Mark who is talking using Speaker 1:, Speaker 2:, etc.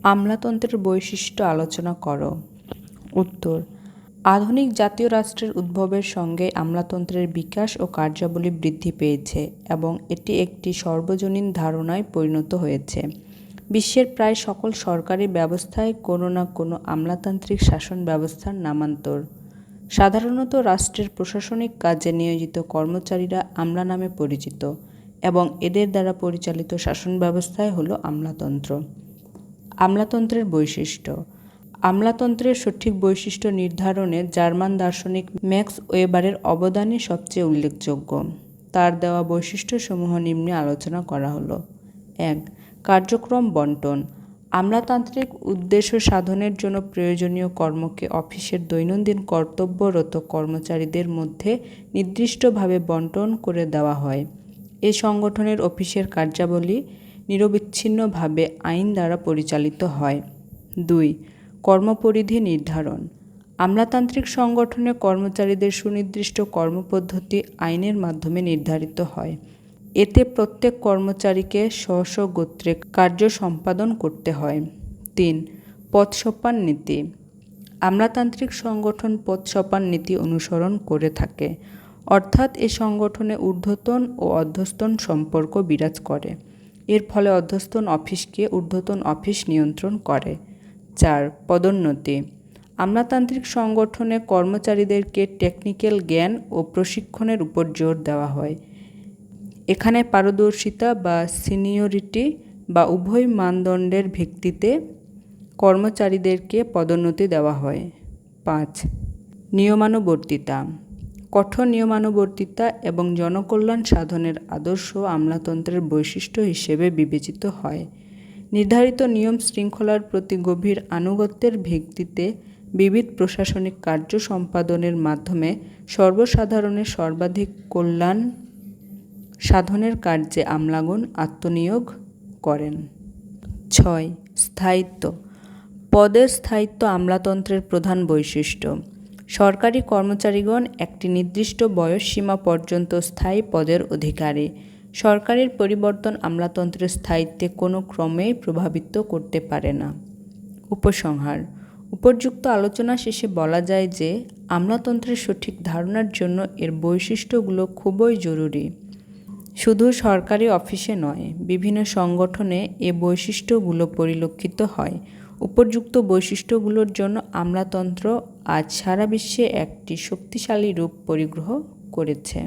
Speaker 1: আমলাতন্ত্রের বৈশিষ্ট্য আলোচনা করো। উত্তর: আধুনিক জাতীয় রাষ্ট্রের উদ্ভবের সঙ্গে আমলাতন্ত্রের বিকাশ ও কার্যাবলী বৃদ্ধি পেয়েছে এবং এটি একটি সর্বজনীন ধারণায় পরিণত হয়েছে। বিশ্বের প্রায় সকল সরকারি ব্যবস্থায় কোনো না কোনো আমলাতান্ত্রিক শাসন ব্যবস্থার নামান্তর। সাধারণত রাষ্ট্রের প্রশাসনিক কাজে নিয়োজিত কর্মচারীরা আমলা নামে পরিচিত এবং এদের দ্বারা পরিচালিত শাসন ব্যবস্থাই হল আমলাতন্ত্র। আমলাতন্ত্রের বৈশিষ্ট্য। আমলাতন্ত্রের সঠিক বৈশিষ্ট্য নির্ধারণে জার্মান দার্শনিক ম্যাক্স ওয়েবারের অবদানই সবচেয়ে উল্লেখযোগ্য। তার দেওয়া বৈশিষ্ট্যসমূহ নিম্নে আলোচনা করা হলো। ১. কার্যক্রম বণ্টন। আমলাতান্ত্রিক উদ্দেশ্য সাধনের জন্য প্রয়োজনীয় কর্মকে অফিসের দৈনন্দিন কর্তব্যরত কর্মচারীদের মধ্যে নির্দিষ্টভাবে বণ্টন করে দেওয়া হয়। এ সংগঠনের অফিসের কার্যাবলী নিরবিচ্ছিন্নভাবে আইন দ্বারা পরিচালিত হয়। ২. কর্মপরিধি নির্ধারণ। আমলাতান্ত্রিক সংগঠনে কর্মচারীদের সুনির্দিষ্ট কর্মপদ্ধতি আইনের মাধ্যমে নির্ধারিত হয়। এতে প্রত্যেক কর্মচারীকে স্ব গোত্রে কার্য সম্পাদন করতে হয়। ৩. পদসোপান নীতি। আমলাতান্ত্রিক সংগঠন পদসোপান নীতি অনুসরণ করে থাকে, অর্থাৎ এ সংগঠনে ঊর্ধ্বতন ও অধস্তন সম্পর্ক বিরাজ করে। এর ফলে অধস্তন অফিসকে ঊর্ধ্বতন অফিস নিয়ন্ত্রণ করে। ৪. পদোন্নতি। আমলাতান্ত্রিক সংগঠনে কর্মচারীদেরকে টেকনিক্যাল জ্ঞান ও প্রশিক্ষণের উপর জোর দেওয়া হয়। এখানে পারদর্শিতা বা সিনিয়রিটি বা উভয় মানদণ্ডের ভিত্তিতে কর্মচারীদেরকে পদোন্নতি দেওয়া হয়। ৫. নিয়মানুবর্তিতা। কঠোর নিয়মানুবর্তিতা এবং জনকল্যাণ সাধনের আদর্শ আমলাতন্ত্রের বৈশিষ্ট্য হিসেবে বিবেচিত হয়। নির্ধারিত নিয়ম শৃঙ্খলার প্রতি গভীর আনুগত্যের ভিত্তিতে বিবিধ প্রশাসনিক কার্য সম্পাদনের মাধ্যমে সর্বসাধারণের সর্বাধিক কল্যাণ সাধনের কার্যে আমলাগণ আত্মনিয়োগ করেন। ৬. স্থায়িত্ব। পদের স্থায়িত্ব আমলাতন্ত্রের প্রধান বৈশিষ্ট্য। সরকারি কর্মচারীগণ একটি নির্দিষ্ট বয়সসীমা পর্যন্ত স্থায়ী পদের অধিকারী। সরকারের পরিবর্তন আমলাতন্ত্রের স্থায়িত্বে কোনো ক্রমেই প্রভাবিত করতে পারে না। উপসংহার। উপর্যুক্ত আলোচনা শেষে বলা যায় যে আমলাতন্ত্রের সঠিক ধারণার জন্য এর বৈশিষ্ট্যগুলো খুবই জরুরি। শুধু সরকারি অফিসে নয়, বিভিন্ন সংগঠনে এ বৈশিষ্ট্যগুলো পরিলক্ষিত হয়। উপর্যুক্ত বৈশিষ্ট্যগুলোর জন্য আমলাতন্ত্র আজ সারা বিশ্বে একটি শক্তিশালী রূপ পরিগ্রহ করেছে।